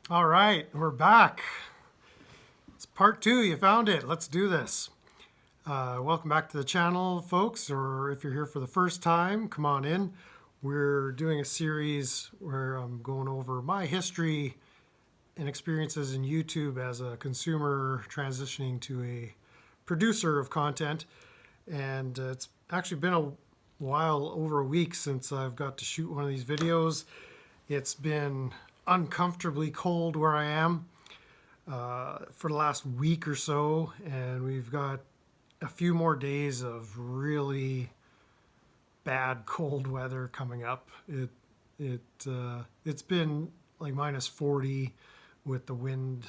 All right, we're back. It's part two. You found it. Let's do this. Welcome back to the channel, folks, or if you're here for the first time, come on in. We're doing a series where I'm going over my history and experiences in YouTube as a consumer transitioning to a producer of content. And it's actually been a while, over a week, since I've got to shoot one of these videos. It's been uncomfortably cold where I am for the last week or so, and we've got a few more days of really bad cold weather coming up. It's been like minus 40 with the wind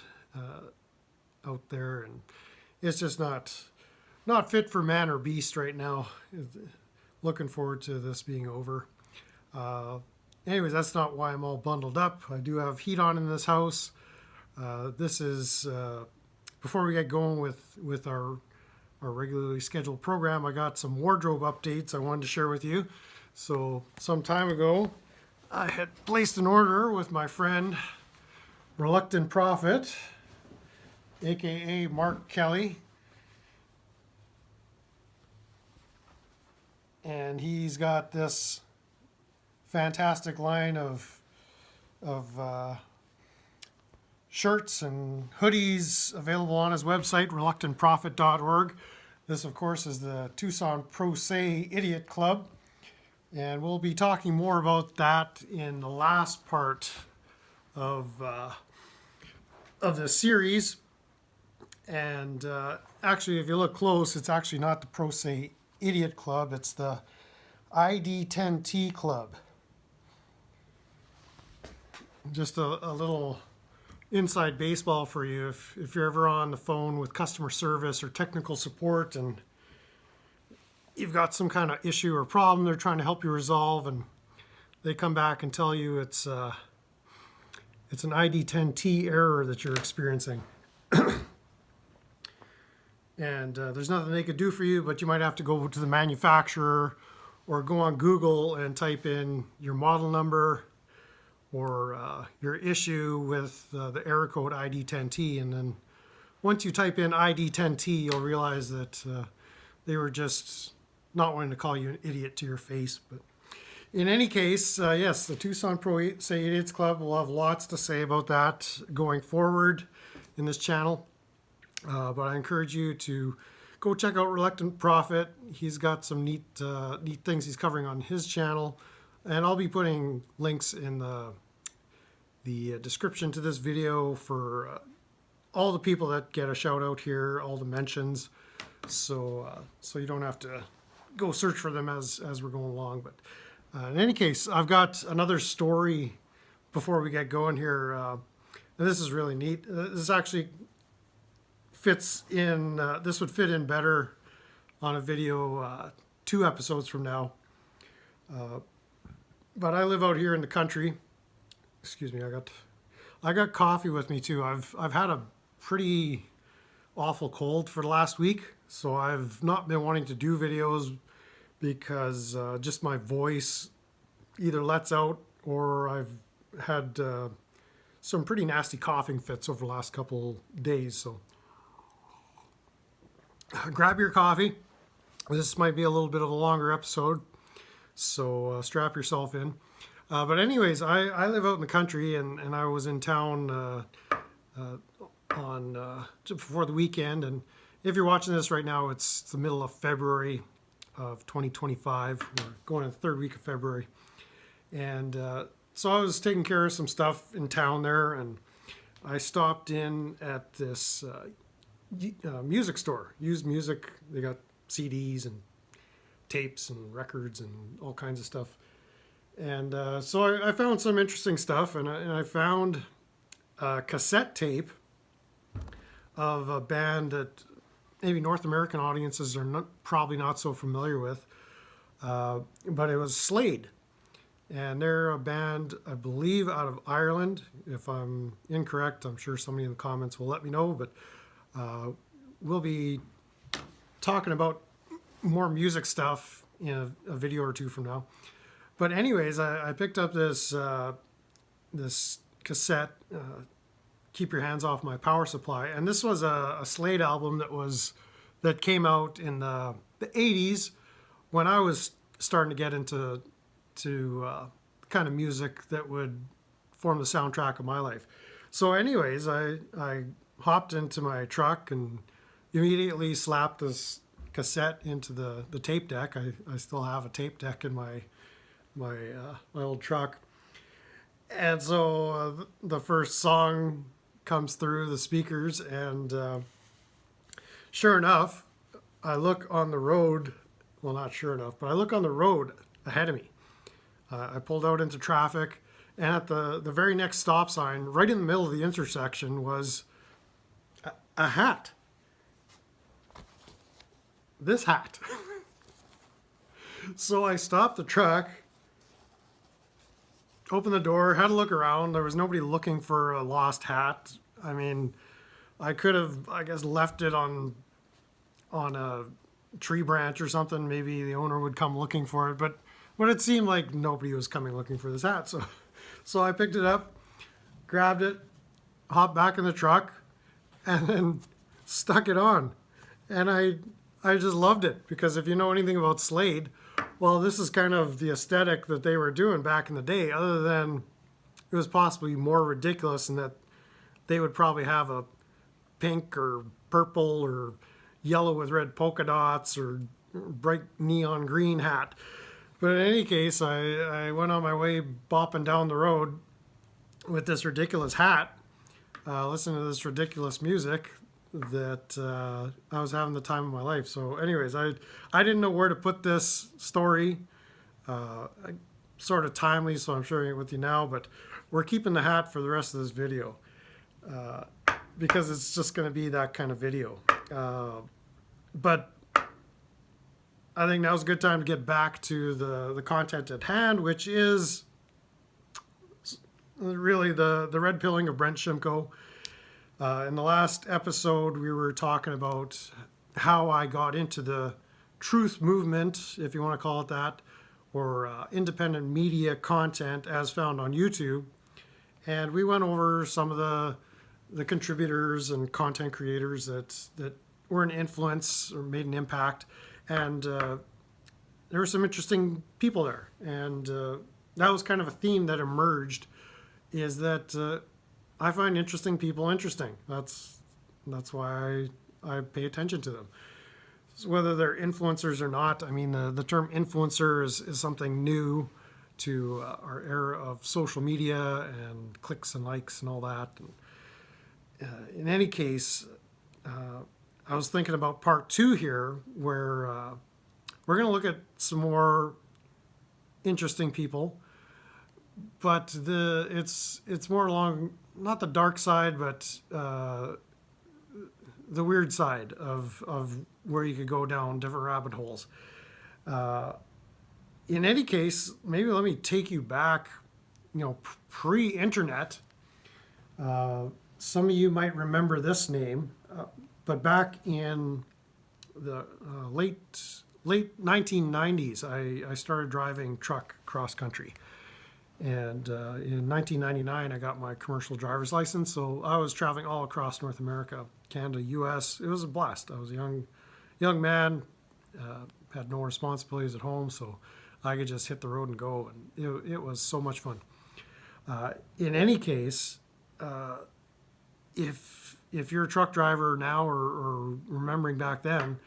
out there, and it's just not fit for man or beast right now. Looking forward to this being over. Anyways, that's not why I'm all bundled up. I do have heat on in this house. This is before we get going with our regularly scheduled program. I got some wardrobe updates I wanted to share with you. So some time ago, I had placed an order with my friend Reluctant Prophet, aka Mark Kelly, and he's got this fantastic line of shirts and hoodies available on his website, reluctantprophet.org. This, of course, is the Tucson Pro Se Idiot Club, and we'll be talking more about that in the last part of this series. And actually, if you look close, it's actually not the Pro Se Idiot Club, it's the ID10T Club. Just a little inside baseball for you. If you're ever on the phone with customer service or technical support and you've got some kind of issue or problem they're trying to help you resolve, and they come back and tell you it's an ID10T error that you're experiencing. And there's nothing they could do for you, but you might have to go to the manufacturer or go on Google and type in your model number or your issue with the error code ID10T. And then once you type in ID10T, you'll realize that they were just not wanting to call you an idiot to your face. But in any case, yes, the Tucson Pro Say Idiots Club will have lots to say about that going forward in this channel. But I encourage you to go check out Reluctant Prophet. He's got some neat things he's covering on his channel. And I'll be putting links in the description to this video for all the people that get a shout out here, all the mentions. So you don't have to go search for them as we're going along. But in any case, I've got another story before we get going here. And this is really neat. This actually fits in, this would fit in better on a video 2 episodes from now. But I live out here in the country. Excuse me, I got coffee with me too. I've had a pretty awful cold for the last week, so I've not been wanting to do videos because just my voice either lets out, or I've had some pretty nasty coughing fits over the last couple days. So grab your coffee. This might be a little bit of a longer episode, so strap yourself in. But anyways, I live out in the country, and I was in town on just before the weekend. And if you're watching this right now, it's the middle of February of 2025. We're going in the 3rd week of February. And so I was taking care of some stuff in town there, and I stopped in at this music store, used music. They got CDs and tapes and records and all kinds of stuff. And so I found some interesting stuff, and I found a cassette tape of a band that maybe North American audiences are probably not so familiar with, but it was Slade. And they're a band, I believe, out of Ireland. If I'm incorrect, I'm sure somebody in the comments will let me know, but we'll be talking about more music stuff in a video or two from now. But anyways, I picked up this this cassette keep your hands off my power supply. And this was a Slade album that came out in the 80s when I was starting to get into kind of music that would form the soundtrack of my life. So anyways, I hopped into my truck and immediately slapped this cassette into the tape deck. I still have a tape deck in my old truck. And so the first song comes through the speakers, and sure enough, I look on the road. Well, not sure enough, but I look on the road ahead of me. I pulled out into traffic, and at the very next stop sign, right in the middle of the intersection, was a hat. This hat. So I stopped the truck, opened the door, had a look around. There was nobody looking for a lost hat. I mean, I could have, I guess, left it on a tree branch or something. Maybe the owner would come looking for it, but it seemed like nobody was coming looking for this hat. So I picked it up, grabbed it, hopped back in the truck, and then stuck it on. And I just loved it, because if you know anything about Slade, well, this is kind of the aesthetic that they were doing back in the day, other than it was possibly more ridiculous in that they would probably have a pink or purple or yellow with red polka dots or bright neon green hat. But in any case, I went on my way bopping down the road with this ridiculous hat, listening to this ridiculous music that I was having the time of my life. So anyways, I didn't know where to put this story. Sort of timely, so I'm sharing it with you now, but we're keeping the hat for the rest of this video because it's just going to be that kind of video. But I think now's a good time to get back to the content at hand, which is really the Redpilling of Brent Shymko. In the last episode, we were talking about how I got into the truth movement, if you want to call it that, or independent media content as found on YouTube. And we went over some of the contributors and content creators that were an influence or made an impact. And there were some interesting people there. And that was kind of a theme that emerged, is that I find interesting people interesting. That's why I pay attention to them. So whether they're influencers or not, I mean, the term influencer is something new to our era of social media and clicks and likes and all that. And, in any case, I was thinking about part 2 here, where we're going to look at some more interesting people, but it's more along not the dark side, but the weird side of where you could go down different rabbit holes. In any case, maybe let me take you back, pre-internet. Some of you might remember this name, but back in the late 1990s, I started driving truck cross country. And in 1999, I got my commercial driver's license. So I was traveling all across North America, Canada, U.S. It was a blast. I was a young man, had no responsibilities at home, so I could just hit the road and go. And it was so much fun. In any case, if you're a truck driver now or remembering back then,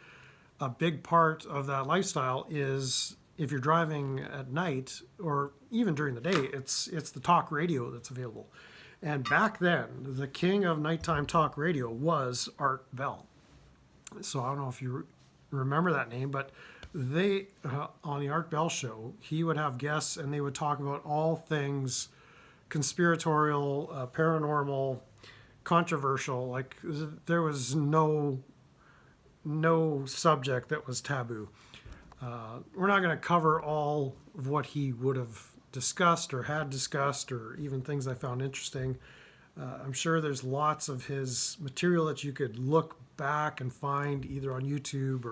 a big part of that lifestyle is, if you're driving at night or even during the day, it's the talk radio that's available. And back then, the king of nighttime talk radio was Art Bell. So I don't know if you remember that name, but they on the Art Bell show, he would have guests and they would talk about all things conspiratorial, paranormal, controversial. Like, there was no subject that was taboo. We're not going to cover all of what he would have discussed or had discussed, or even things I found interesting. I'm sure there's lots of his material that you could look back and find either on YouTube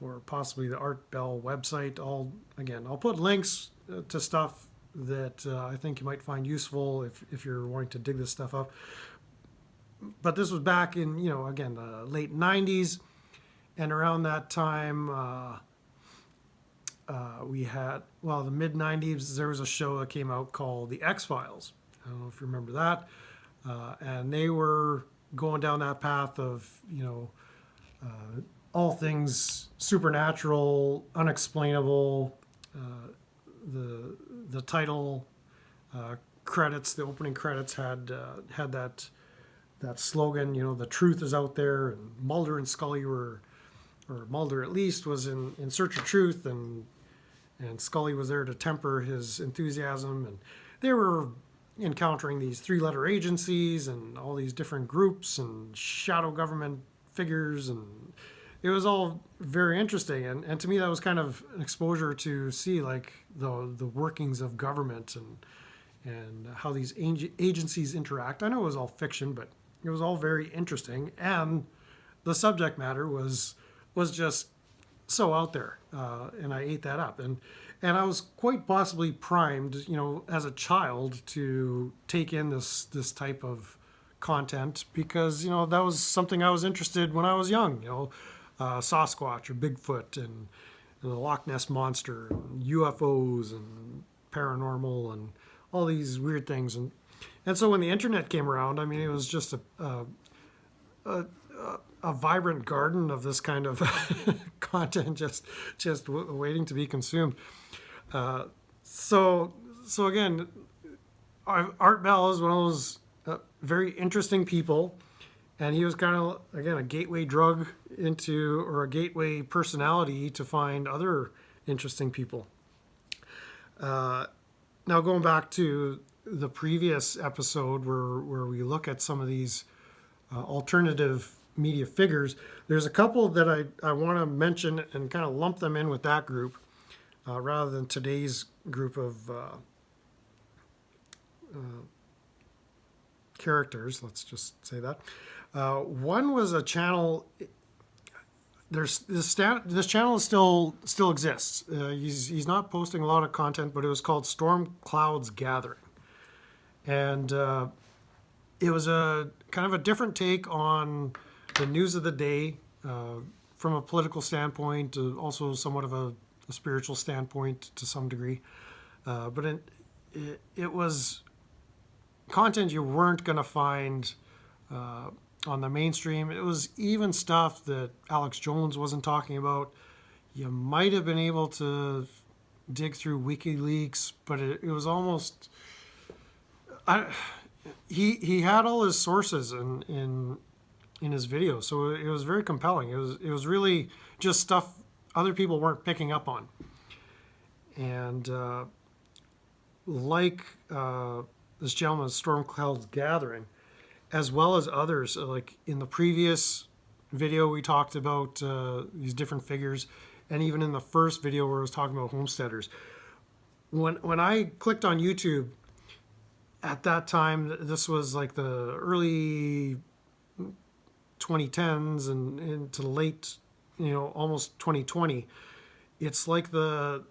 or possibly the Art Bell website. I'll put links to stuff that I think you might find useful if you're wanting to dig this stuff up. but this was back in, again, the late 90s. And around that time, we had, the mid 90s, there was a show that came out called The X-Files. I don't know if you remember that. And they were going down that path of, all things supernatural, unexplainable. The title credits, the opening credits had that slogan, the truth is out there, and Mulder and Scully or Mulder at least was in search of truth, and Scully was there to temper his enthusiasm, and they were encountering these 3-letter agencies and all these different groups and shadow government figures, and it was all very interesting. And to me, that was kind of an exposure to see like the workings of government and how these agencies interact. I know it was all fiction, but it was all very interesting, and the subject matter was just so out there, and I ate that up, and I was quite possibly primed, as a child to take in this type of content, because that was something I was interested when I was young, Sasquatch or Bigfoot and the Loch Ness monster, and UFOs and paranormal and all these weird things, and so when the internet came around, I mean, it was just a vibrant garden of this kind of content, just waiting to be consumed. So again, Art Bell is one of those very interesting people, and he was kind of, again, a gateway drug into, or a gateway personality to find other interesting people. Now going back to the previous episode where we look at some of these alternative media figures, there's a couple that I want to mention and kind of lump them in with that group rather than today's group of characters. Let's just say that. One was a channel. There's this channel still exists. He's not posting a lot of content, but it was called Storm Clouds Gathering, and it was a kind of a different take on the news of the day from a political standpoint, also somewhat of a spiritual standpoint to some degree. But it was content you weren't going to find on the mainstream. It was even stuff that Alex Jones wasn't talking about. You might have been able to dig through WikiLeaks, but it was almost... He had all his sources in his videos, so it was very compelling. It was really just stuff other people weren't picking up on, and this gentleman's Storm Clouds Gathering, as well as others. Like in the previous video, we talked about these different figures, and even in the first video where I was talking about homesteaders. When I clicked on YouTube at that time, this was like the early 2010s and into the late, almost 2020. It's like the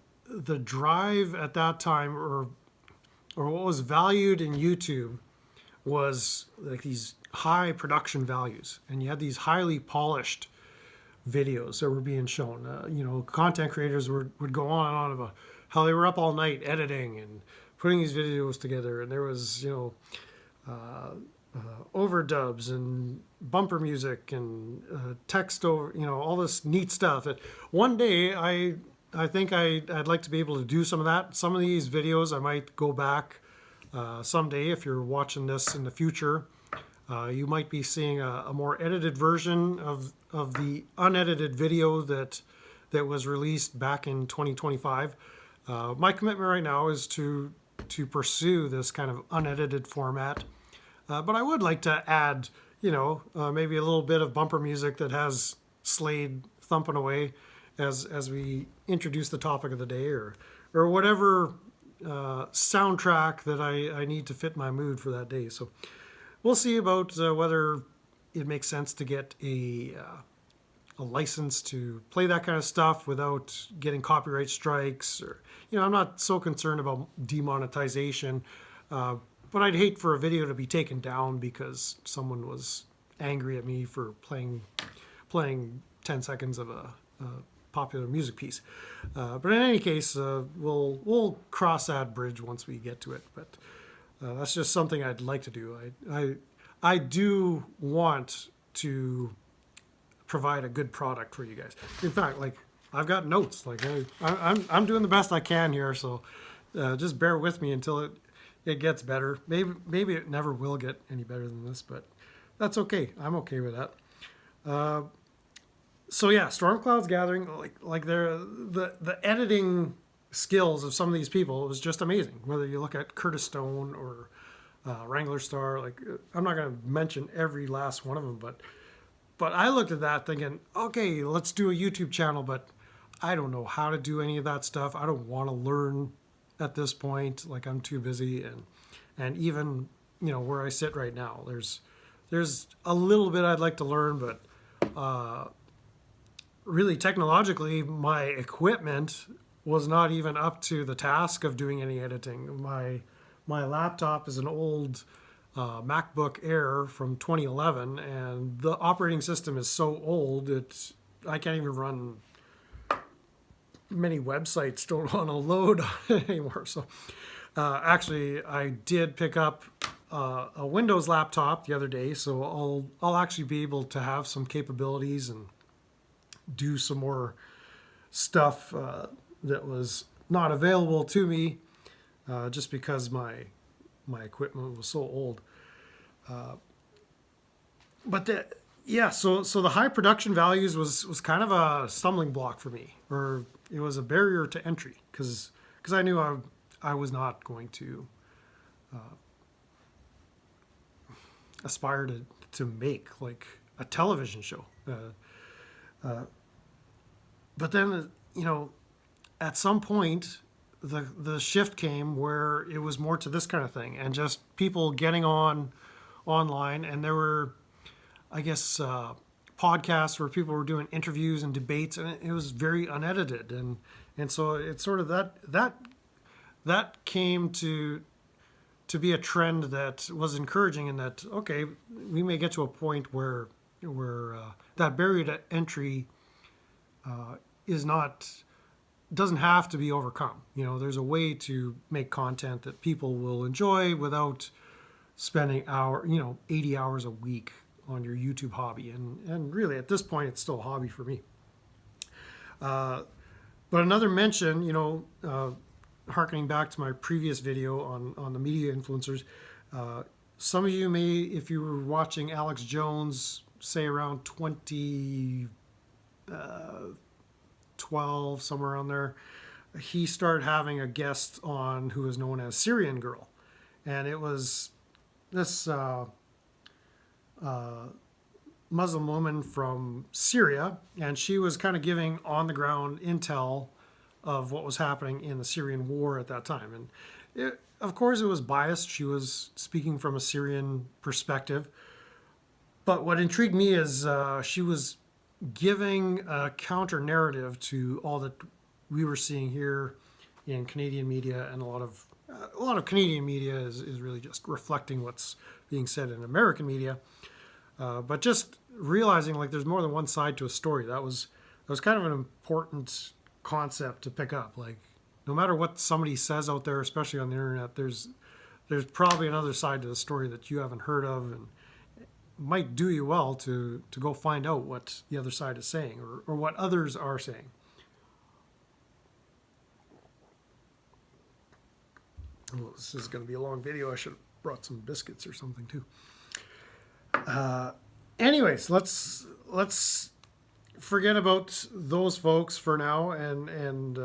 drive at that time, or what was valued in YouTube was like these high production values, and you had these highly polished videos that were being shown. Content creators would go on and on about how they were up all night editing and putting these videos together, and there was overdubs and bumper music and text over, all this neat stuff. And one day I think I'd like to be able to do some of that. Some of these videos I might go back someday. If you're watching this in the future, you might be seeing a more edited version of the unedited video that was released back in 2025. My commitment right now is to pursue this kind of unedited format, but I would like to add, maybe a little bit of bumper music that has Slade thumping away as we introduce the topic of the day, or whatever soundtrack that I need to fit my mood for that day. So we'll see about whether it makes sense to get a license to play that kind of stuff without getting copyright strikes, or I'm not so concerned about demonetization, but I'd hate for a video to be taken down because someone was angry at me for playing 10 seconds of a popular music piece. But in any case, we'll cross that bridge once we get to it. But that's just something I'd like to do. I do want to provide a good product for you guys. In fact, like, I've got notes. Like, I'm doing the best I can here, so just bear with me until it gets better. Maybe it never will get any better than this, but that's okay. I'm okay with that. So yeah, Storm Clouds Gathering, like the editing skills of some of these people was just amazing. Whether you look at Curtis Stone or Wrangler Star, like, I'm not going to mention every last one of them, but I looked at that thinking, okay, let's do a YouTube channel, but I don't know how to do any of that stuff. I don't want to learn at this point. Like, I'm too busy, and even, you know, where I sit right now, there's a little bit I'd like to learn, but really technologically, my equipment was not even up to the task of doing any editing. My laptop is an old MacBook Air from 2011, and the operating system is so old I can't even run. Many websites don't want to load anymore. So actually, I did pick up a Windows laptop the other day, so I'll actually be able to have some capabilities and do some more stuff that was not available to me just because my equipment was so old. But so the high production values was kind of a stumbling block for me, or it was a barrier to entry, because I knew I was not going to aspire to make like a television show. But then, you know, at some point, the shift came where it was more to this kind of thing, and just people getting online, and there were, I guess, podcasts where people were doing interviews and debates, and it was very unedited, and so it's sort of that came to be a trend that was encouraging, and that, okay, we may get to a point where that barrier to entry doesn't have to be overcome. You know, there's a way to make content that people will enjoy without spending 80 hours a week on your YouTube hobby. And really, at this point, it's still a hobby for me. But another mention, you know, harkening back to my previous video on the media influencers, some of you may, if you were watching Alex Jones, say around 2012, somewhere around there, he started having a guest on who was known as Syrian Girl. And it was this Muslim woman from Syria, and she was kind of giving on-the-ground intel of what was happening in the Syrian war at that time. And of course, it was biased. She was speaking from a Syrian perspective. But what intrigued me is she was giving a counter-narrative to all that we were seeing here in Canadian media, and a lot of Canadian media is really just reflecting what's being said in American media. But just realizing, like, there's more than one side to a story. That was kind of an important concept to pick up. Like, no matter what somebody says out there, especially on the internet, there's probably another side to the story that you haven't heard of, and it might do you well to go find out what the other side is saying, or what others are saying. Well, this is going to be a long video. I should have brought some biscuits or something too. Anyways, let's forget about those folks for now, and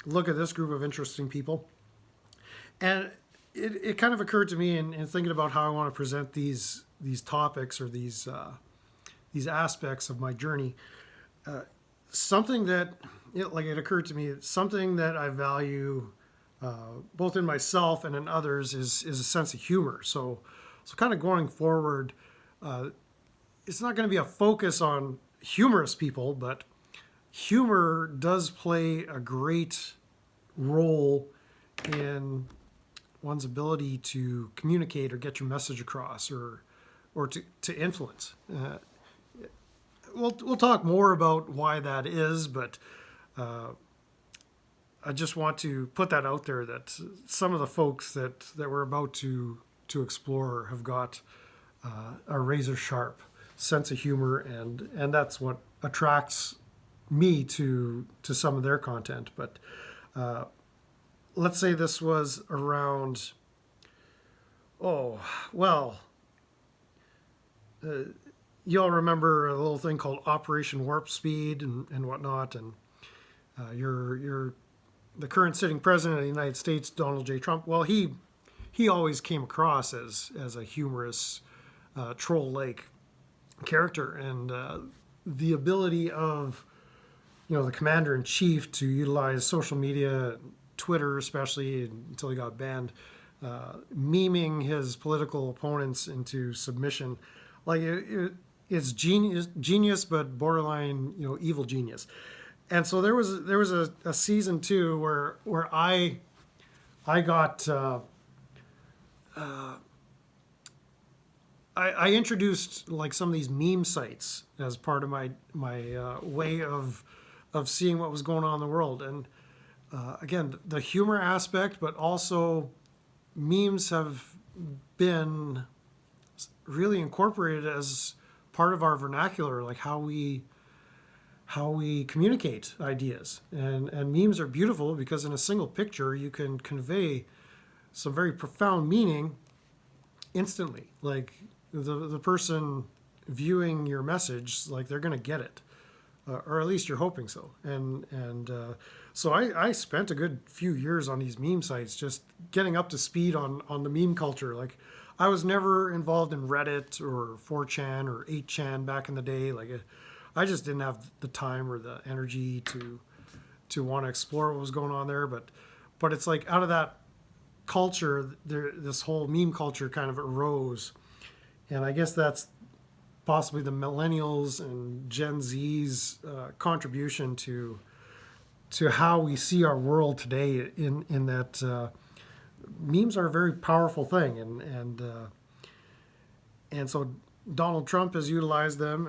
look at this group of interesting people. And it kind of occurred to me in thinking about how I want to present these topics, or these aspects of my journey. Something that it occurred to me, something that I value both in myself and in others is a sense of humor. So kind of going forward, it's not going to be a focus on humorous people, but humor does play a great role in one's ability to communicate or get your message across, or to influence. We'll talk more about why that is, but I just want to put that out there that some of the folks that we're about to explore have got a razor sharp sense of humor, and that's what attracts me to some of their content. But let's say this was around, you all remember a little thing called Operation Warp Speed and whatnot, and your the current sitting president of the United States, Donald J. Trump. Well, he always came across as a humorous, troll-like character, and the ability of the commander in chief to utilize social media, Twitter especially, until he got banned, memeing his political opponents into submission, like it's genius, but borderline evil genius. And so there was a season 2 where I got I introduced like some of these meme sites as part of my way of seeing what was going on in the world. And again, the humor aspect, but also memes have been really incorporated as part of our vernacular, like how we communicate ideas. And memes are beautiful because in a single picture you can convey some very profound meaning instantly. Like the person viewing your message, like they're going to get it, or at least you're hoping so. And so I spent a good few years on these meme sites, just getting up to speed on the meme culture. Like I was never involved in Reddit or 4chan or 8chan back in the day. Like I just didn't have the time or the energy to want to explore what was going on there. But it's like out of that culture, this whole meme culture kind of arose. And I guess that's possibly the millennials and Gen Z's contribution to how we see our world today. In that memes are a very powerful thing, and so Donald Trump has utilized them,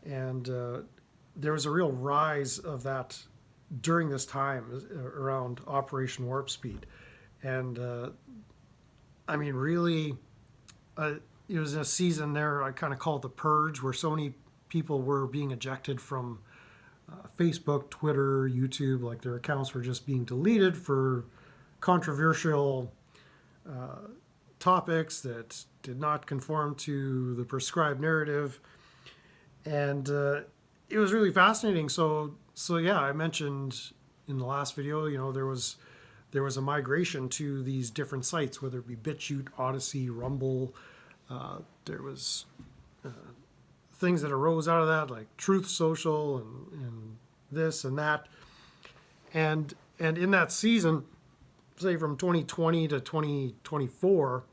and there was a real rise of that during this time around Operation Warp Speed. And I mean, really, it was a season there, I kind of call it the purge, where so many people were being ejected from Facebook, Twitter, YouTube. Like their accounts were just being deleted for controversial topics that did not conform to the prescribed narrative. And it was really fascinating. So yeah, I mentioned in the last video, there was a migration to these different sites, whether it be BitChute, Odyssey, Rumble. There was things that arose out of that, like Truth Social and this and that. And in that season, say from 2020 to 2024,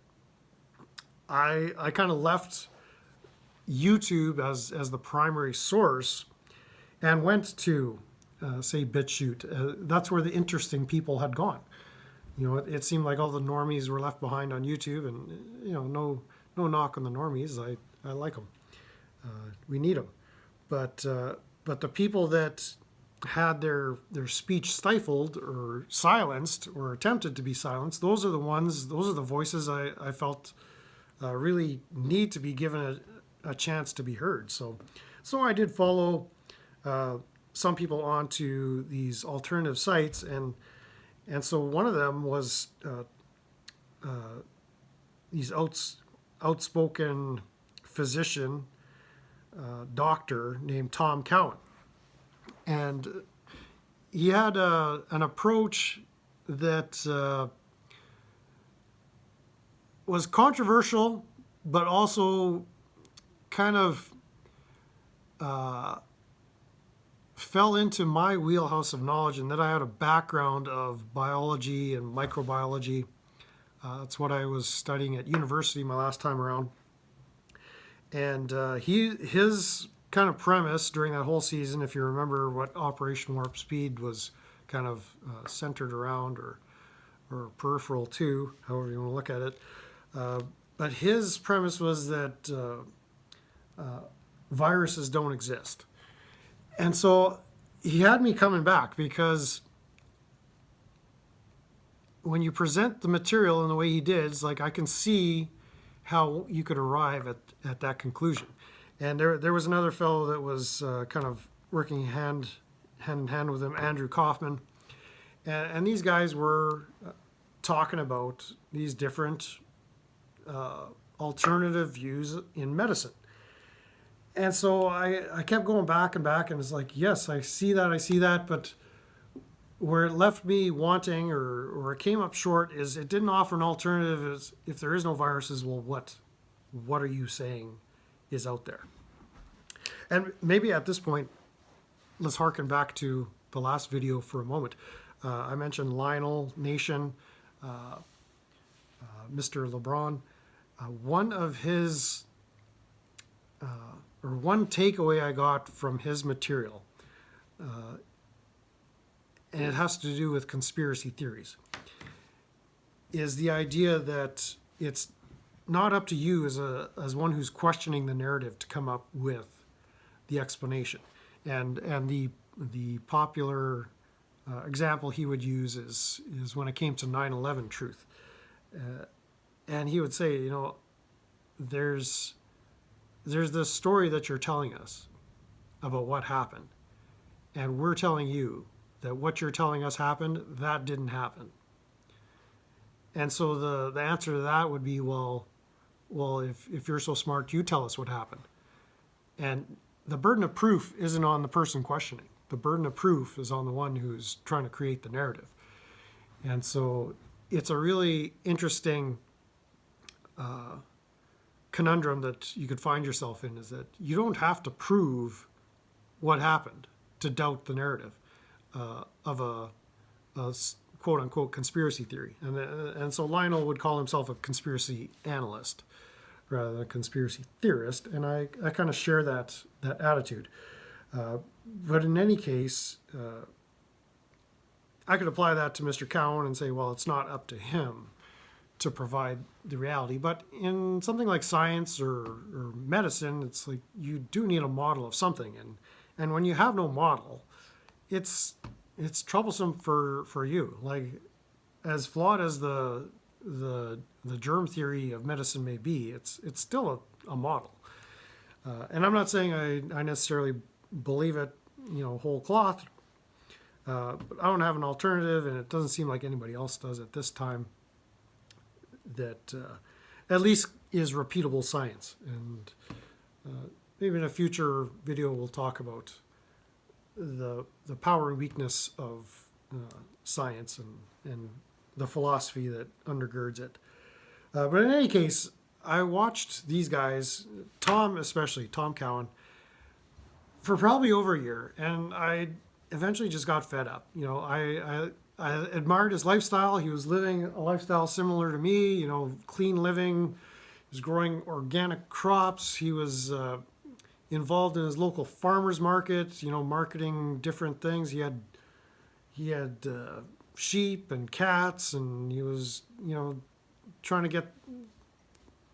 I kind of left YouTube as the primary source and went to, say, BitChute. That's where the interesting people had gone. It seemed like all the normies were left behind on YouTube, and no knock on the normies. I like them. We need them, but the people that had their speech stifled or silenced or attempted to be silenced, those are the voices I felt really need to be given a chance to be heard. So I did follow some people onto these alternative sites, and so one of them was these outspoken physician doctor named Tom Cowan, and he had an approach that was controversial, but also kind of fell into my wheelhouse of knowledge, and that I had a background of biology and microbiology. That's what I was studying at university my last time around. And his kind of premise during that whole season, if you remember what Operation Warp Speed was kind of centered around, or peripheral to, however you want to look at it. But his premise was that viruses don't exist. And so he had me coming back, because when you present the material in the way he did, it's like I can see how you could arrive at that conclusion. And there was another fellow that was kind of working hand in hand with him, Andrew Kaufman. And these guys were talking about these different alternative views in medicine. And so I kept going back and back, and it's like, yes, I see that, but where it left me wanting, or it came up short, is it didn't offer an alternative. Is if there is no viruses, well, what are you saying is out there? And maybe at this point, let's harken back to the last video for a moment. I mentioned Lionel, Nation, Mr. LeBron. One of his, or one takeaway I got from his material, and it has to do with conspiracy theories, is the idea that it's not up to you as one who's questioning the narrative to come up with the explanation. And the popular example he would use is when it came to 9/11 truth. And he would say, you know, there's this story that you're telling us about what happened, and we're telling you that what you're telling us happened, that didn't happen. And so the answer to that would be, well, if you're so smart, you tell us what happened. And the burden of proof isn't on the person questioning. The burden of proof is on the one who's trying to create the narrative. And so it's a really interesting conundrum that you could find yourself in, is that you don't have to prove what happened to doubt the narrative of a quote-unquote conspiracy theory. And so Lionel would call himself a conspiracy analyst rather than a conspiracy theorist, and I kind of share that attitude. But in any case, I could apply that to Mr. Cowan and say, well, it's not up to him to provide the reality. But in something like science or medicine, it's like you do need a model of something. And when you have no model, it's troublesome for you. Like, as flawed as the germ theory of medicine may be, it's still a model. And I'm not saying I necessarily believe it, whole cloth, but I don't have an alternative, and it doesn't seem like anybody else does at this time, that at least is repeatable science. And maybe in a future video we'll talk about the power and weakness of science and the philosophy that undergirds it. But in any case, I watched these guys, especially Tom Cowan, for probably over a year, and I eventually just got fed up. I admired his lifestyle. He was living a lifestyle similar to me, clean living. He was growing organic crops. He was involved in his local farmers market, marketing different things. He had sheep and cats, and he was, trying to get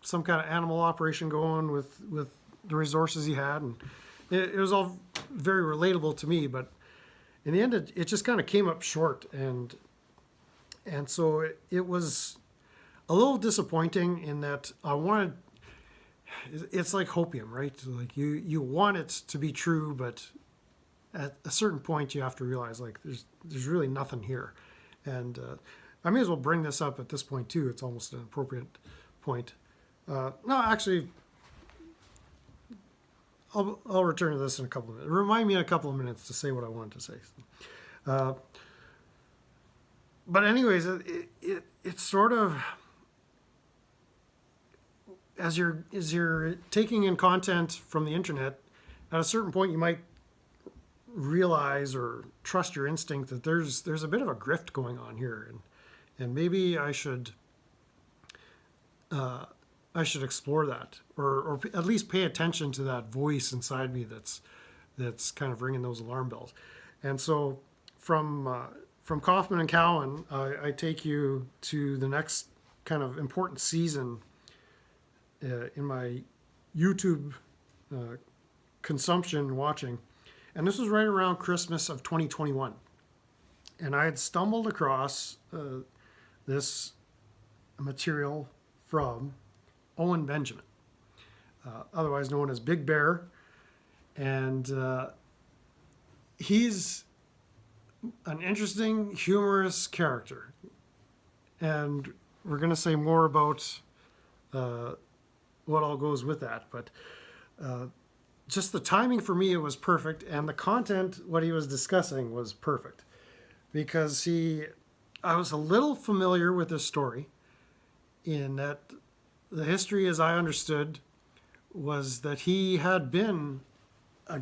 some kind of animal operation going with the resources he had. And it was all very relatable to me, but in the end, it just kind of came up short. And so it was a little disappointing in that it's like hopium, right? Like you want it to be true, but at a certain point you have to realize, like, there's really nothing here. And I may as well bring this up at this point too. It's almost an appropriate point. No, actually, I'll return to this in a couple of minutes. Remind me in a couple of minutes to say what I wanted to say. But anyways, it's sort of, as you're taking in content from the internet, at a certain point you might realize or trust your instinct that there's a bit of a grift going on here, and maybe I should explore that, or at least pay attention to that voice inside me that's kind of ringing those alarm bells. And so from from Kaufman and Cowan, I take you to the next kind of important season in my YouTube consumption watching. And this was right around Christmas of 2021. And I had stumbled across this material from Owen Benjamin, otherwise known as Big Bear. And he's an interesting, humorous character. And we're going to say more about what all goes with that. But just the timing for me, it was perfect. And the content, what he was discussing, was perfect. Because I was a little familiar with this story in that the history, as I understood, was that he had been a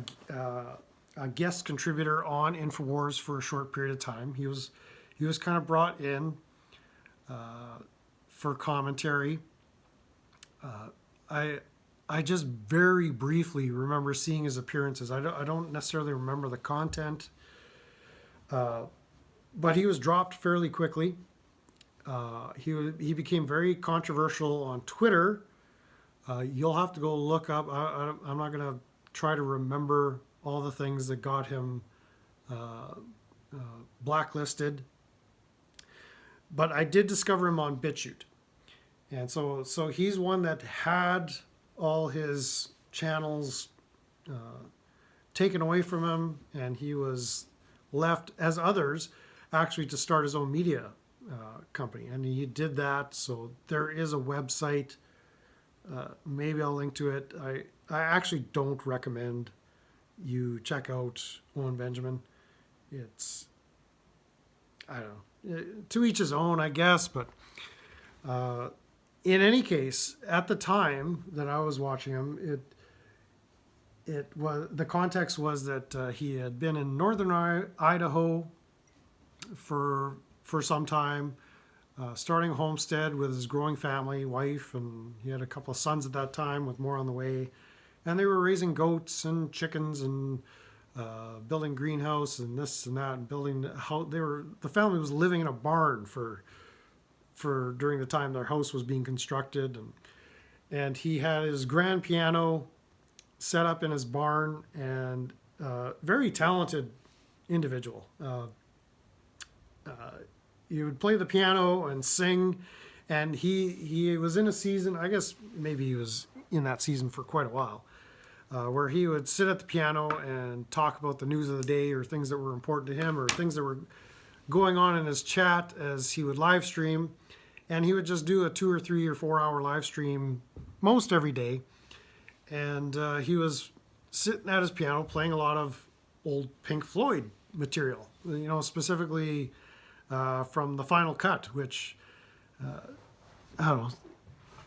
guest contributor on InfoWars for a short period of time. He was kind of brought in for commentary. I just very briefly remember seeing his appearances. I don't necessarily remember the content, but he was dropped fairly quickly. He became very controversial on Twitter. You'll have to go look up. I'm not going to try to remember all the things that got him blacklisted. But I did discover him on BitChute. And so he's one that had all his channels taken away from him, and he was left, as others, actually to start his own media company. And he did that. So there is a website. Maybe I'll link to it. I actually don't recommend you check out Owen Benjamin. It's, I don't know, to each his own, I guess. But in any case, at the time that I was watching him, it was, the context was that he had been in northern Idaho for some time, starting a homestead with his growing family, wife, and he had a couple of sons at that time, with more on the way. And they were raising goats and chickens and building greenhouse and this and that, and building how the family was living in a barn for during the time their house was being constructed, and he had his grand piano set up in his barn, and very talented individual. He would play the piano and sing, and he was in a season, I guess maybe he was in that season for quite a while, where he would sit at the piano and talk about the news of the day, or things that were important to him, or things that were going on in his chat as he would live stream. And he would just do a 2 or 3 or 4 hour live stream most every day. And he was sitting at his piano playing a lot of old Pink Floyd material, specifically from The Final Cut, which, I don't know,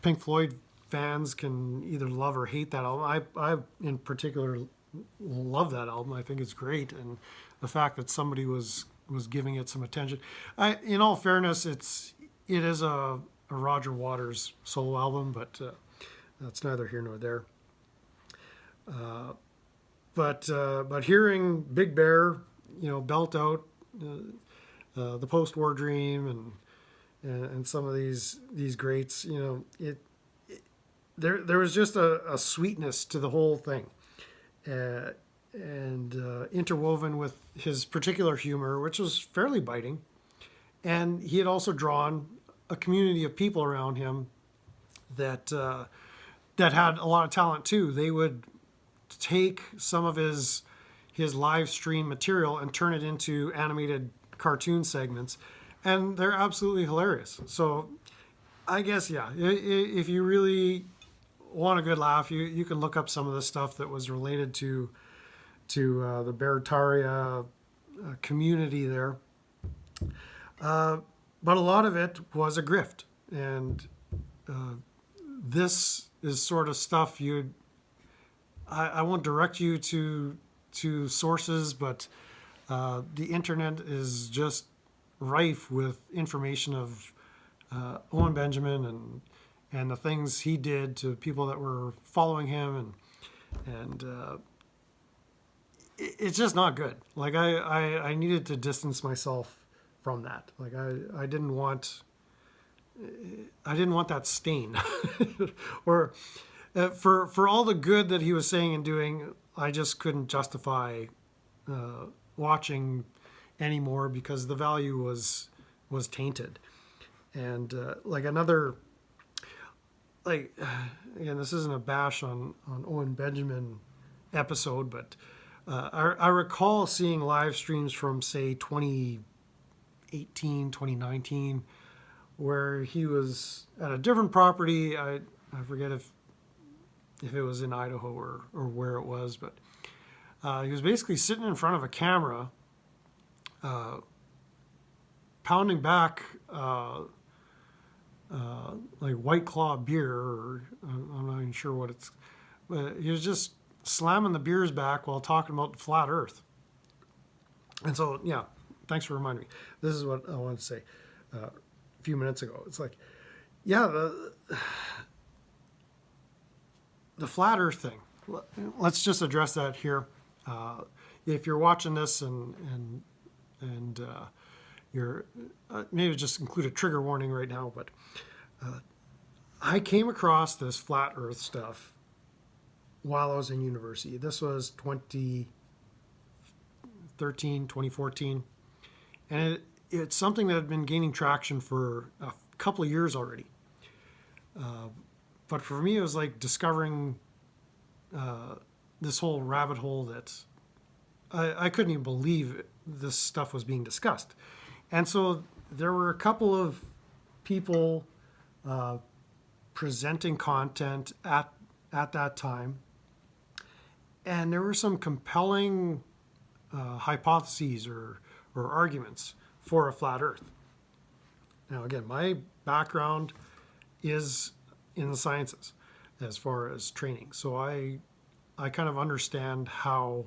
Pink Floyd fans can either love or hate that album. I in particular love that album. I think it's great. And the fact that somebody was giving it some attention. In all fairness, it is a Roger Waters solo album, but that's neither here nor there. But hearing Big Bear, belt out the post-war dream and some of these greats, there was just a sweetness to the whole thing, and interwoven with his particular humor, which was fairly biting. And he had also drawn a community of people around him that had a lot of talent too. They would take some of his live stream material and turn it into animated cartoon segments, and they're absolutely hilarious. So I guess, yeah, if you really want a good laugh, you can look up some of the stuff that was related to the Beartaria community there. But a lot of it was a grift, and this is sort of stuff I won't direct you to sources, but the internet is just rife with information of Owen Benjamin and the things he did to people that were following him, and it's just not good. Like I needed to distance myself from that. Like I didn't want that stain, or for all the good that he was saying and doing, I just couldn't justify watching anymore because the value was tainted. And like another, like, again, this isn't a bash on Owen Benjamin episode, but I recall seeing live streams from, say, 2018, 2019, where he was at a different property. I forget if it was in Idaho or where it was, but he was basically sitting in front of a camera, pounding back like White Claw beer, or I'm not even sure what it's. But he was just slamming the beers back while talking about the flat Earth. And so, yeah, thanks for reminding me. This is what I wanted to say a few minutes ago. It's like, yeah, the flat Earth thing. Let's just address that here. If you're watching this and you're maybe just include a trigger warning right now, but I came across this flat Earth stuff while I was in university. This was 2013, 2014, and it's something that had been gaining traction for a couple of years already. But for me, it was like discovering this whole rabbit hole that I couldn't even believe this stuff was being discussed. And so there were a couple of people presenting content at that time, and there were some compelling hypotheses or arguments for a flat Earth. Now, again, my background is in the sciences as far as training, so I kind of understand how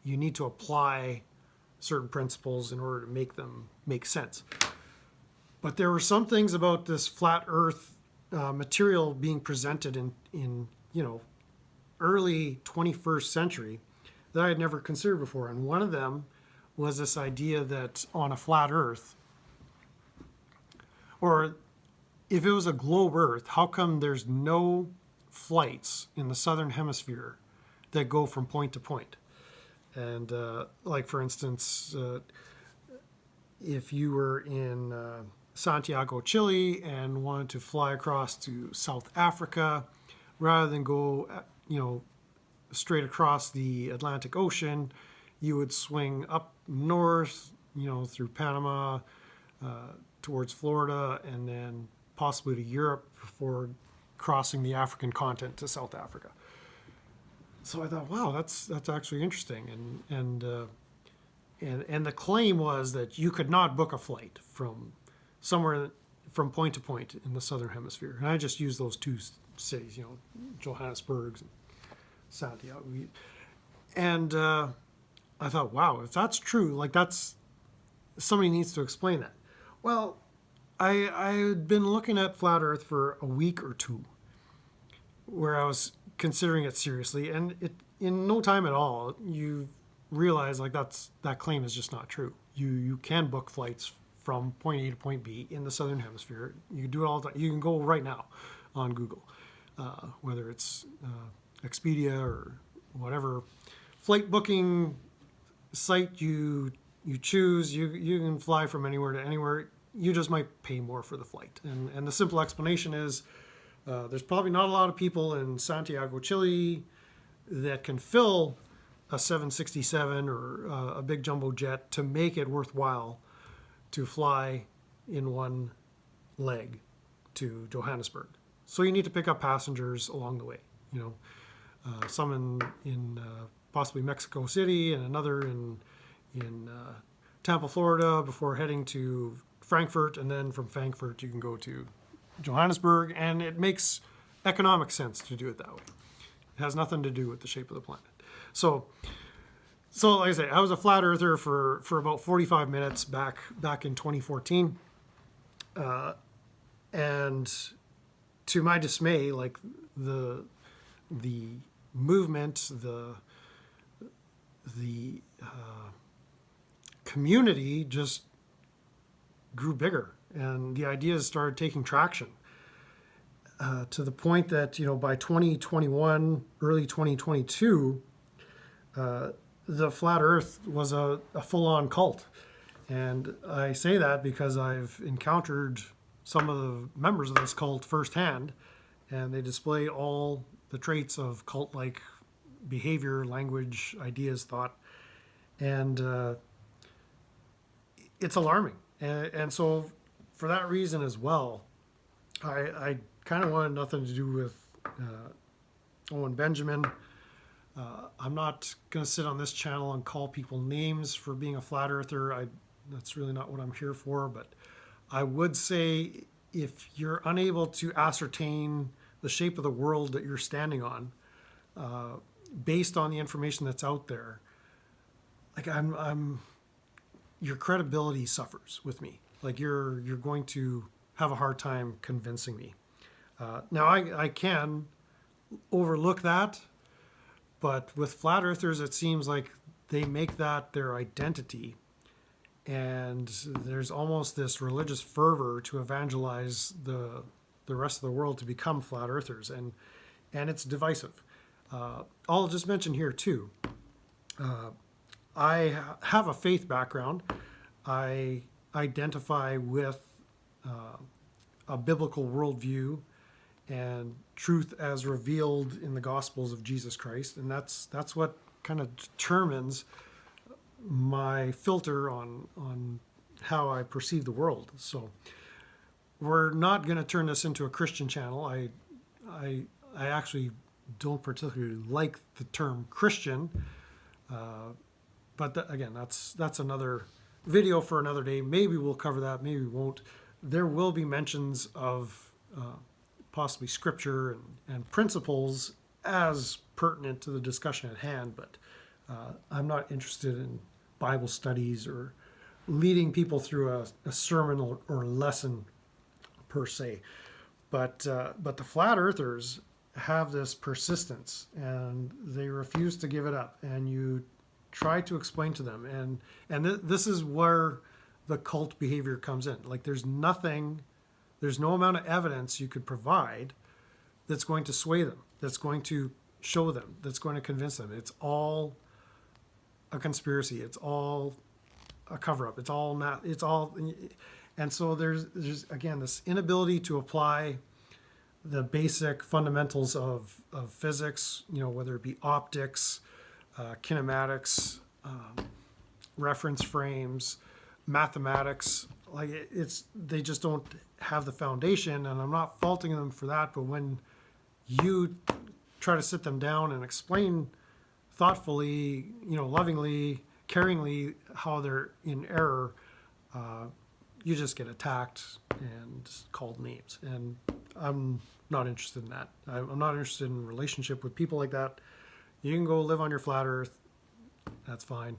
you need to apply certain principles in order to make them make sense. But there were some things about this flat Earth material being presented in early 21st century that I had never considered before. And one of them was this idea that on a flat Earth, or if it was a globe Earth, how come there's no flights in the southern hemisphere that go from point to point? And like, for instance, if you were in Santiago, Chile, and wanted to fly across to South Africa, rather than go, straight across the Atlantic Ocean, you would swing up north, through Panama, towards Florida, and then possibly to Europe before crossing the African continent to South Africa. So I thought, wow, that's actually interesting. And the claim was that you could not book a flight from somewhere from point to point in the southern hemisphere. And I just used those two cities, Johannesburg and Santiago. And I thought, wow, if that's true, like, that's somebody needs to explain that. Well, I had been looking at flat Earth for a week or two, where I was considering it seriously, and it in no time at all you realize like that claim is just not true. You can book flights from point A to point B in the southern hemisphere. You can do it all the time. You can go right now on Google, whether it's Expedia or whatever flight booking site you choose. You can fly from anywhere to anywhere. You just might pay more for the flight, and the simple explanation is there's probably not a lot of people in Santiago, Chile that can fill a 767 or a big jumbo jet to make it worthwhile to fly in one leg to Johannesburg. So you need to pick up passengers along the way, some in possibly Mexico City and another in Tampa, Florida, before heading to Frankfurt, and then from Frankfurt you can go to Johannesburg, and it makes economic sense to do it that way. It has nothing to do with the shape of the planet. So like I say, I was a flat earther for about 45 minutes back in 2014, and to my dismay, like the movement, the community just grew bigger, and the ideas started taking traction to the point that, by 2021, early 2022, the flat Earth was a full-on cult. And I say that because I've encountered some of the members of this cult firsthand, and they display all the traits of cult-like behavior, language, ideas, thought, and it's alarming. And so for that reason as well, I kind of wanted nothing to do with Owen Benjamin. I'm not going to sit on this channel and call people names for being a flat earther. That's really not what I'm here for. But I would say, if you're unable to ascertain the shape of the world that you're standing on, based on the information that's out there, like your credibility suffers with me. Like you're going to have a hard time convincing me. Now I can overlook that, but with flat earthers, it seems like they make that their identity, and there's almost this religious fervor to evangelize the rest of the world to become flat earthers, and it's divisive. I'll just mention here too, I have a faith background. I identify with a biblical worldview and truth as revealed in the Gospels of Jesus Christ, and that's what kind of determines my filter on how I perceive the world. So we're not going to turn this into a Christian channel. I actually don't particularly like the term Christian, but again, that's another video for another day. Maybe we'll cover that, maybe we won't. There will be mentions of possibly scripture and principles as pertinent to the discussion at hand, but I'm not interested in Bible studies or leading people through a sermon or lesson per se. But the flat earthers have this persistence, and they refuse to give it up, and you try to explain to them, and this is where the cult behavior comes in. Like there's no amount of evidence you could provide that's going to sway them, that's going to show them, that's going to convince them. It's all a conspiracy. It's all a cover-up. It's all not. It's all, and so there's again this inability to apply the basic fundamentals of physics. Whether it be optics, kinematics, reference frames, mathematics. Like they just don't have the foundation, and I'm not faulting them for that. But when you try to sit them down and explain thoughtfully, lovingly, caringly how they're in error, you just get attacked and called names. And I'm not interested in that. I'm not interested in a relationship with people like that. You can go live on your flat earth. That's fine.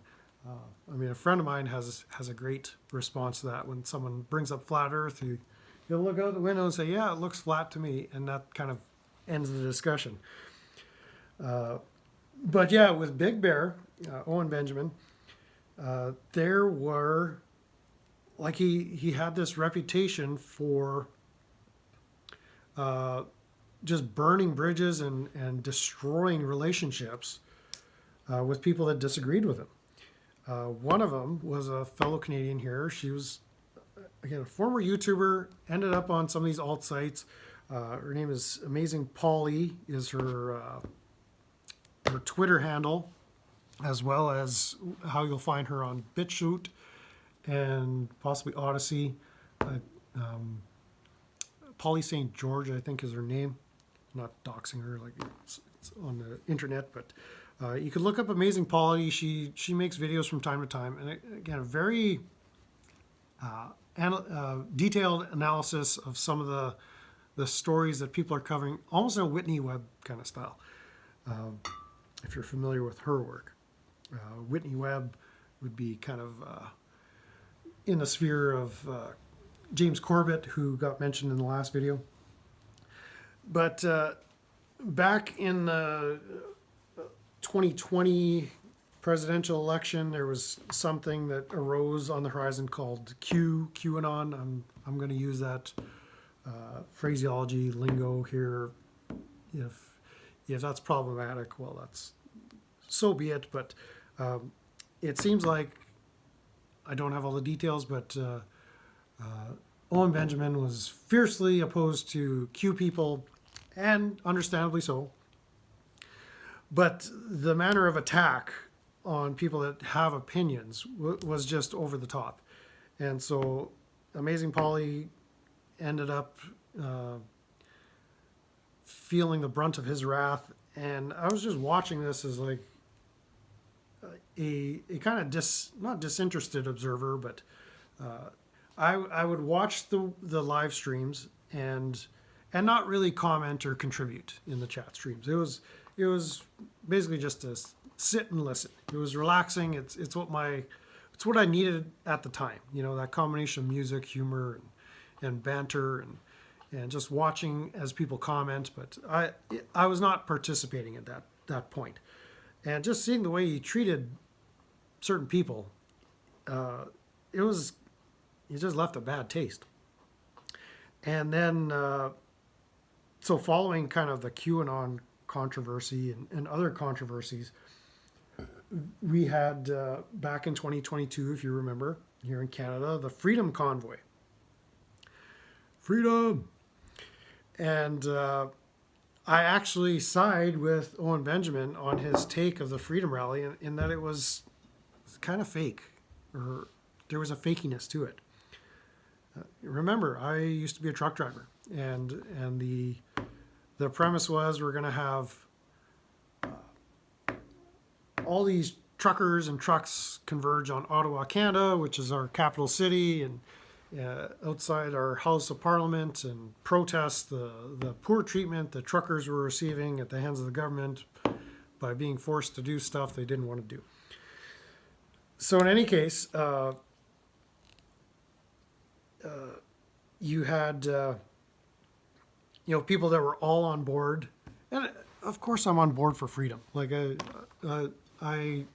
A friend of mine has a great response to that. When someone brings up flat earth, he'll look out the window and say, yeah, it looks flat to me. And that kind of ends the discussion. But yeah, with Big Bear, Owen Benjamin, there were, like he had this reputation for just burning bridges and destroying relationships with people that disagreed with him. One of them was a fellow Canadian here. She was, again, a former YouTuber, ended up on some of these alt sites. Her name is Amazing Polly, is her Twitter handle, as well as how you'll find her on BitChute and possibly Odyssey. Polly St. George, I think, is her name. I'm not doxing her, like it's on the internet, but you could look up Amazing Polly. She makes videos from time to time, and again, a very detailed analysis of some of the stories that people are covering, almost in a Whitney Webb kind of style. If you're familiar with her work, Whitney Webb would be kind of in the sphere of James Corbett, who got mentioned in the last video. But back in 2020, presidential election, there was something that arose on the horizon called QAnon. I'm going to use that phraseology lingo here. If that's problematic, well, that's so be it. But it seems like I don't have all the details, but Owen Benjamin was fiercely opposed to Q people, and understandably so. But the manner of attack on people that have opinions was just over the top. And so Amazing Polly ended up feeling the brunt of his wrath. And I was just watching this as like a kind of not disinterested observer, but I would watch the live streams and not really comment or contribute in the chat streams. It was basically just to sit and listen. It was relaxing. It's what I needed at the time. You know, that combination of music, humor, and banter, and just watching as people comment. But I was not participating at that point, and just seeing the way he treated certain people, it just left a bad taste. And then, so following kind of the QAnon controversy and other controversies, we had back in 2022, if you remember, here in Canada, the Freedom Convoy. Freedom! And I actually side with Owen Benjamin on his take of the Freedom Rally in that it was kind of fake, or there was a fakiness to it. Remember, I used to be a truck driver, and the premise was we're going to have all these truckers and trucks converge on Ottawa, Canada, which is our capital city, and outside our House of Parliament, and protest the poor treatment that truckers were receiving at the hands of the government by being forced to do stuff they didn't want to do. So in any case, you had people that were all on board, and of course I'm on board for freedom. Like I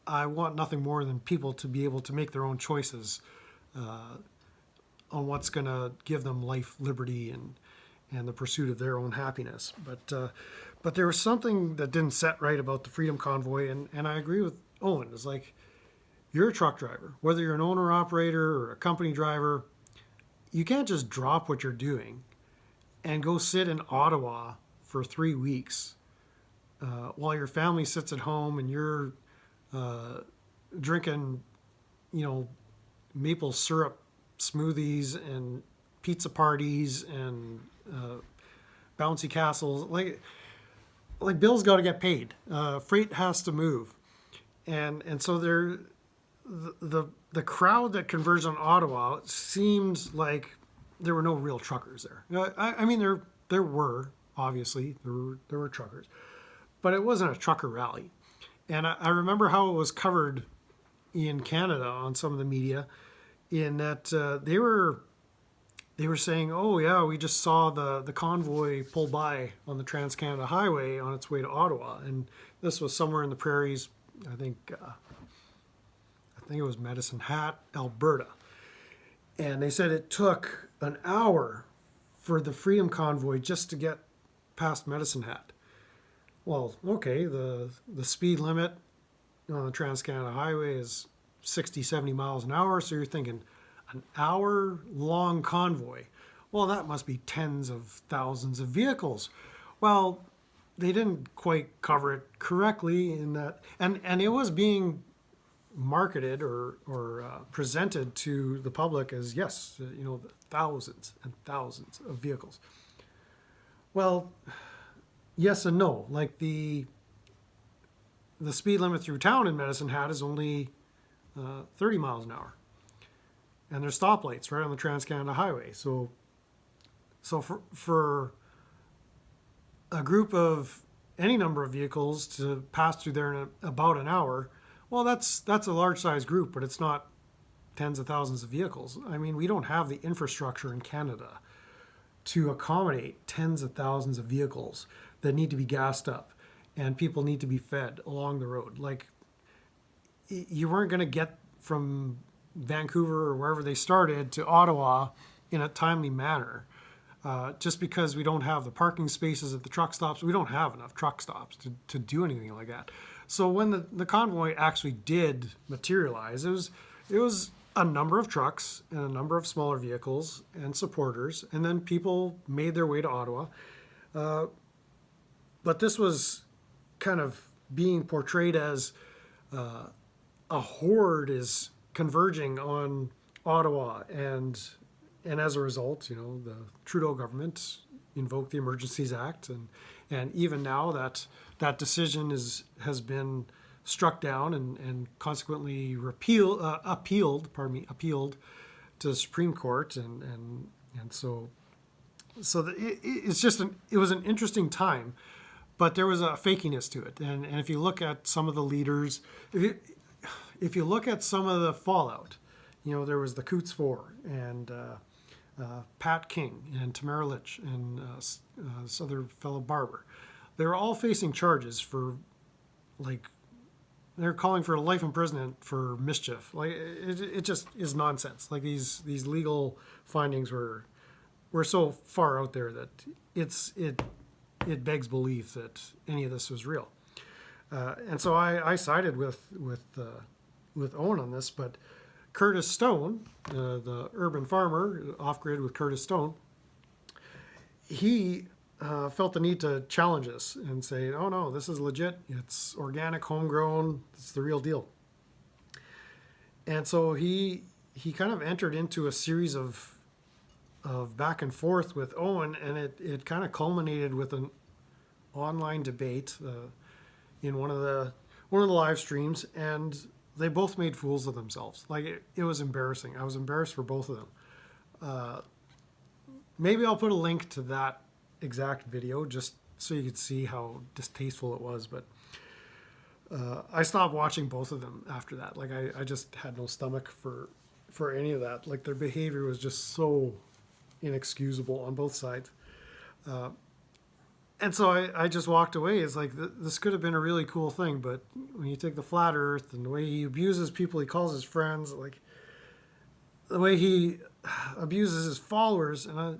want nothing more than people to be able to make their own choices on what's going to give them life, liberty, and the pursuit of their own happiness. But there was something that didn't set right about the Freedom Convoy, and I agree with Owen. It's like, you're a truck driver, whether you're an owner operator or a company driver, you can't just drop what you're doing and go sit in Ottawa for 3 weeks while your family sits at home and you're drinking, maple syrup smoothies and pizza parties and bouncy castles. Like bills got to get paid. Freight has to move, and so the crowd that converged on Ottawa seemed like there were no real truckers there. I mean, there were, obviously, there were truckers, but it wasn't a trucker rally. And I remember how it was covered in Canada on some of the media, in that they were saying, oh yeah, we just saw the convoy pull by on the Trans-Canada Highway on its way to Ottawa. And this was somewhere in the prairies, I think it was Medicine Hat, Alberta. And they said it took an hour for the Freedom Convoy just to get past Medicine Hat. Well, okay, the speed limit on the Trans-Canada Highway is 60, 70 miles an hour, so you're thinking an hour-long convoy. Well, that must be tens of thousands of vehicles. Well, they didn't quite cover it correctly in that, and it was being marketed or presented to the public as, yes, thousands and thousands of vehicles. Well, yes and no. Like the speed limit through town in Medicine Hat is only 30 miles an hour, and there's stoplights right on the Trans-Canada Highway. So for a group of any number of vehicles to pass through there in about an hour, well, that's a large size group, but it's not tens of thousands of vehicles. I mean, we don't have the infrastructure in Canada to accommodate tens of thousands of vehicles that need to be gassed up and people need to be fed along the road. Like, you weren't going to get from Vancouver or wherever they started to Ottawa in a timely manner. Just because we don't have the parking spaces at the truck stops, we don't have enough truck stops to do anything like that. So when the convoy actually did materialize, it was a number of trucks and a number of smaller vehicles and supporters, and then people made their way to Ottawa. But this was kind of being portrayed as a horde is converging on Ottawa, and as a result, the Trudeau government invoked the Emergencies Act, and even now that decision has been struck down and consequently appealed to the Supreme Court, and so it was an interesting time, but there was a fakiness to it, and if you look at some of the leaders, if you look at some of the fallout, there was the Coots Four and Pat King and Tamara Litch and this other fellow barber. They were all facing charges for, they're calling for life imprisonment for mischief. It just is nonsense. These legal findings were so far out there that it begs belief that any of this was real. And so I sided with Owen on this, but Curtis Stone, the urban farmer, off-grid with Curtis Stone, he felt the need to challenge us and say, oh no, this is legit. It's organic, homegrown. It's the real deal. And so he kind of entered into a series of back and forth with Owen, and it kind of culminated with an online debate in one of the live streams, and they both made fools of themselves. It was embarrassing. I was embarrassed for both of them. Maybe I'll put a link to that exact video just so you could see how distasteful it was. But I stopped watching both of them after that. I just had no stomach for any of that. Their behavior was just so inexcusable on both sides. And so I just walked away. It's this could have been a really cool thing, but when you take the flat earth and the way he abuses people he calls his friends, the way he abuses his followers, and I'm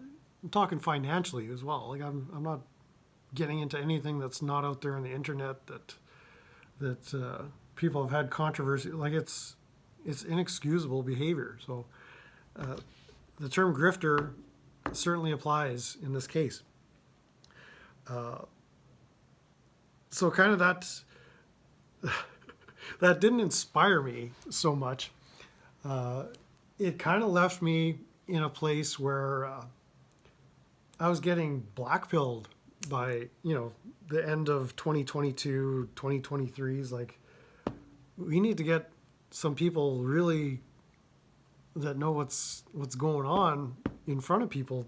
talking financially as well. I'm not getting into anything that's not out there on the internet that people have had controversy. It's inexcusable behavior. So the term grifter certainly applies in this case. So kind of that didn't inspire me so much. It kind of left me in a place where I was getting blackpilled by, the end of 2022, 2023's we need to get some people really that know what's going on in front of people,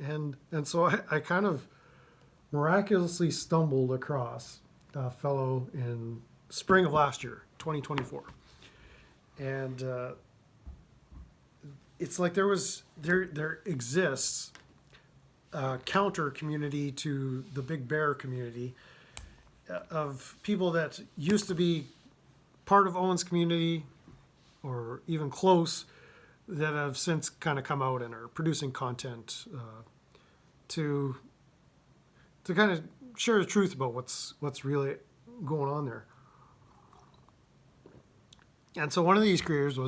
and so I kind of miraculously stumbled across a fellow in spring of last year, 2024. And it's there exists a counter community to the Big Bear community of people that used to be part of Owen's community or even close that have since kind of come out and are producing content to kind of share the truth about what's really going on there. And so one of these creators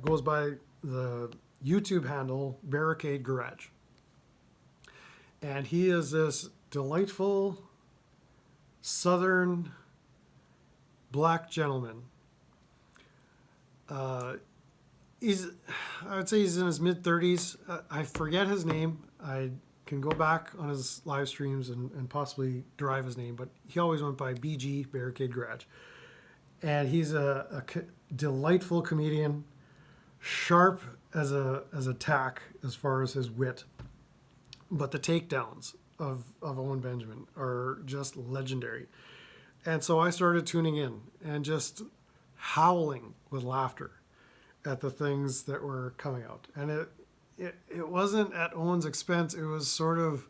goes by the YouTube handle Barricade Garage. And he is this delightful southern black gentleman. I would say he's in his mid-30s. I forget his name. I can go back on his live streams and possibly derive his name, but he always went by BG, Barricade Garage. And he's a delightful comedian, sharp as a tack as far as his wit. But the takedowns of Owen Benjamin are just legendary. And so I started tuning in and just howling with laughter at the things that were coming out. And it wasn't at Owen's expense. It was sort of,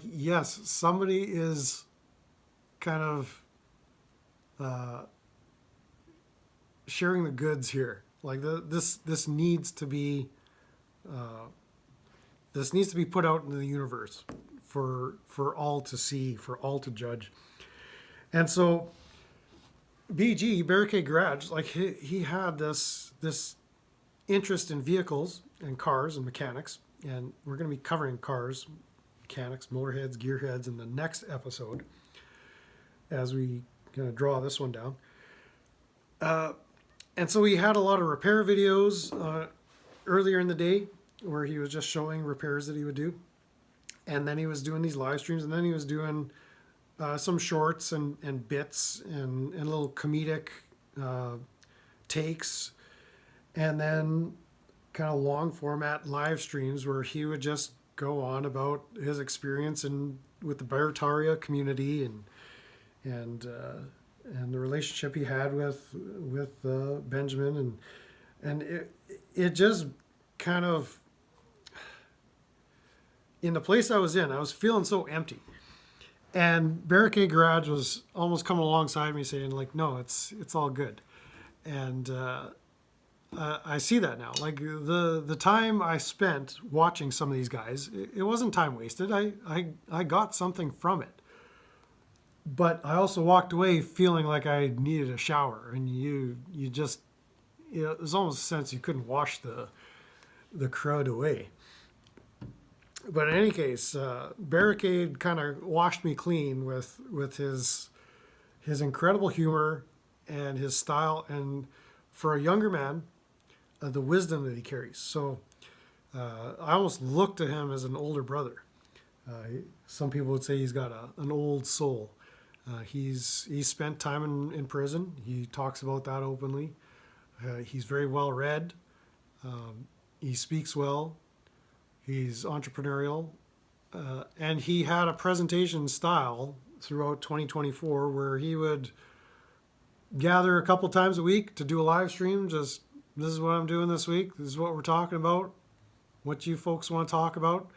yes, somebody is kind of sharing the goods here. Like this needs to be put out into the universe for all to see, for all to judge. And so BG, Barricade Garage, like he had this interest in vehicles and cars and mechanics, and we're going to be covering cars, mechanics, motorheads, gearheads in the next episode as we kind of draw this one down. And so he had a lot of repair videos earlier in the day where he was just showing repairs that he would do. And then he was doing these live streams, and then he was doing some shorts and bits and little comedic takes, and then kind of long format live streams where he would just go on about his experience with the Barataria community and the relationship he had with Benjamin, and it just kind of, in the place I was in, I was feeling so empty. And Barricade Garage was almost coming alongside me saying, like, no, it's all good. And I see that now. Like, the time I spent watching some of these guys, it wasn't time wasted. I got something from it. But I also walked away feeling like I needed a shower. And you just, it was almost a sense you couldn't wash the crowd away. But in any case, Barricade kind of washed me clean with his incredible humor and his style, and for a younger man, the wisdom that he carries. So I almost look to him as an older brother. Some people would say he's got an old soul. He's spent time in prison. He talks about that openly. He's very well read. He speaks well. He's entrepreneurial, and he had a presentation style throughout 2024 where he would gather a couple times a week to do a live stream. Just, this is what I'm doing this week. This is what we're talking about. What you folks want to talk about.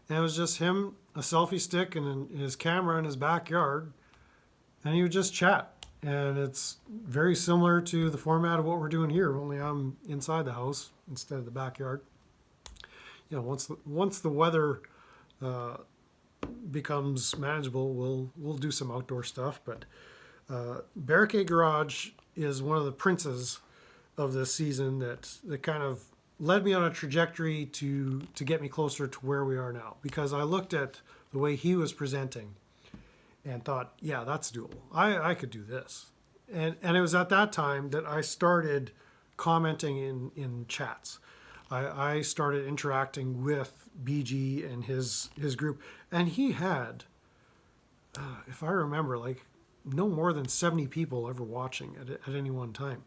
And it was just him, a selfie stick, and his camera in his backyard, and he would just chat. And it's very similar to the format of what we're doing here, only I'm inside the house instead of the backyard. You know, once the weather becomes manageable, we'll do some outdoor stuff. But Barricade Garage is one of the princes of this season that kind of led me on a trajectory to get me closer to where we are now. Because I looked at the way he was presenting and thought, yeah, that's doable. I could do this. And it was at that time that I started commenting in chats. I started interacting with BG and his group, and he had, if I remember, like no more than 70 people ever watching at any one time.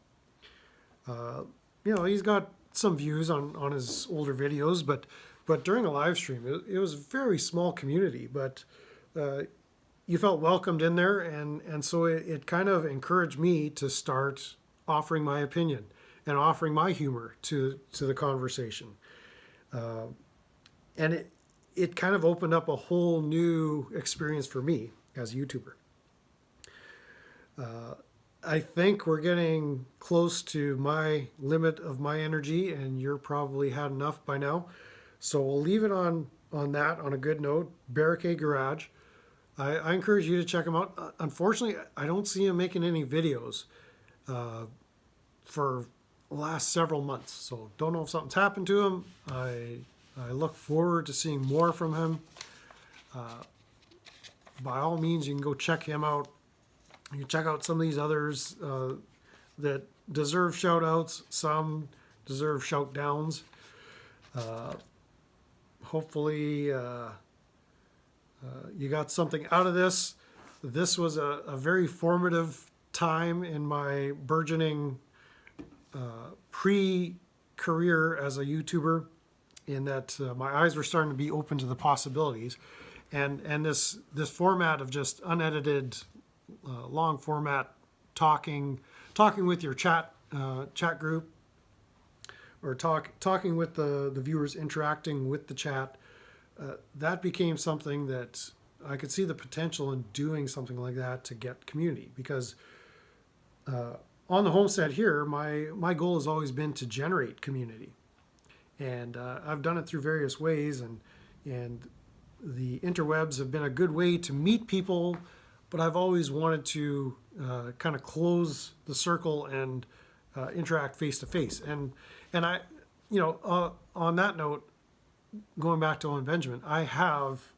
You know, he's got some views on his older videos, but during a live stream, it was a very small community, but you felt welcomed in there, and so it kind of encouraged me to start offering my opinion and offering my humor to the conversation. And it kind of opened up a whole new experience for me as a YouTuber. I think we're getting close to my limit of my energy, and you're probably had enough by now. So we'll leave it on that on a good note. Barricade Garage. I encourage you to check him out. Unfortunately, I don't see him making any videos for the last several months. So don't know if something's happened to him. I look forward to seeing more from him. By all means, you can go check him out. You can check out some of these others that deserve shout outs. Some deserve shout downs. Hopefully you got something out of this. This was a very formative time in my burgeoning pre-career as a YouTuber, in that my eyes were starting to be open to the possibilities, and this format of just unedited long format talking with your chat group, or talking with the viewers, interacting with the chat, that became something that I could see the potential in doing something like that to get community, because on the homestead here, my goal has always been to generate community. And I've done it through various ways, and the interwebs have been a good way to meet people, but I've always wanted to kind of close the circle and interact face to face. And I, on that note, going back to Owen Benjamin, I have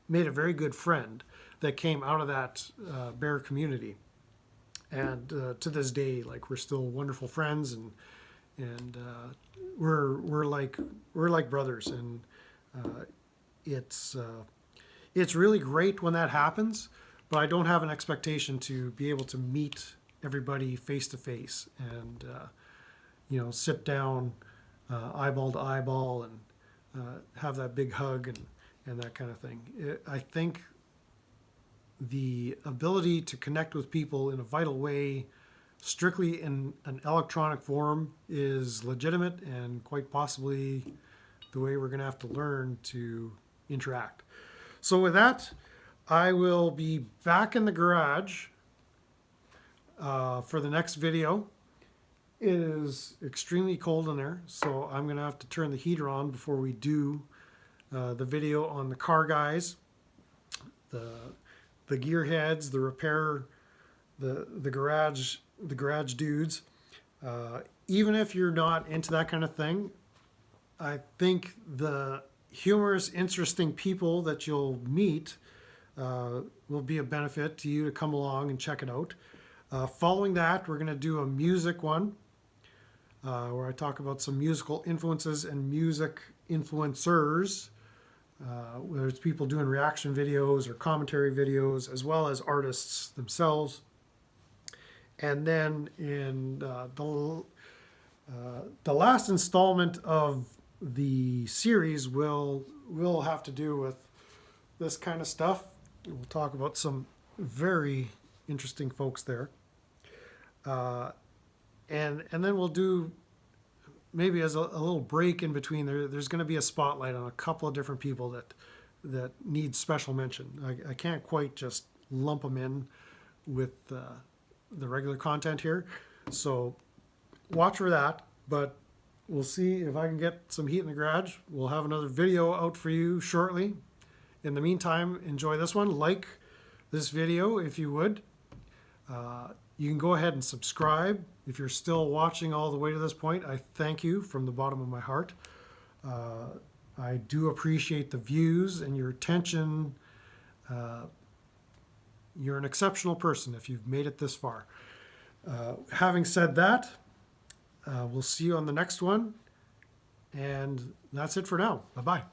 made a very good friend that came out of that bear community. And to this day, like, we're still wonderful friends, and we're like brothers, and it's really great when that happens. But I don't have an expectation to be able to meet everybody face to face and sit down eyeball to eyeball and have that big hug and that kind of thing. I think the ability to connect with people in a vital way, strictly in an electronic form, is legitimate and quite possibly the way we're going to have to learn to interact. So with that, I will be back in the garage for the next video. It is extremely cold in there, so I'm going to have to turn the heater on before we do the video on the car guys, the gearheads, the repair, the garage dudes. Even if you're not into that kind of thing, I think the humorous, interesting people that you'll meet will be a benefit to you to come along and check it out. Following that, we're going to do a music one where I talk about some musical influences and music influencers, whether it's people doing reaction videos or commentary videos, as well as artists themselves. And then in the last installment of the series will have to do with this kind of stuff. We'll talk about some very interesting folks there. And then we'll do, maybe as a little break in between, there's going to be a spotlight on a couple of different people that need special mention. I can't quite just lump them in with the regular content here. So watch for that, but we'll see if I can get some heat in the garage. We'll have another video out for you shortly. In the meantime, enjoy this one. Like this video if you would. You can go ahead and subscribe. If you're still watching all the way to this point, I thank you from the bottom of my heart. I do appreciate the views and your attention. You're an exceptional person if you've made it this far. Having said that, we'll see you on the next one. And that's it for now. Bye-bye.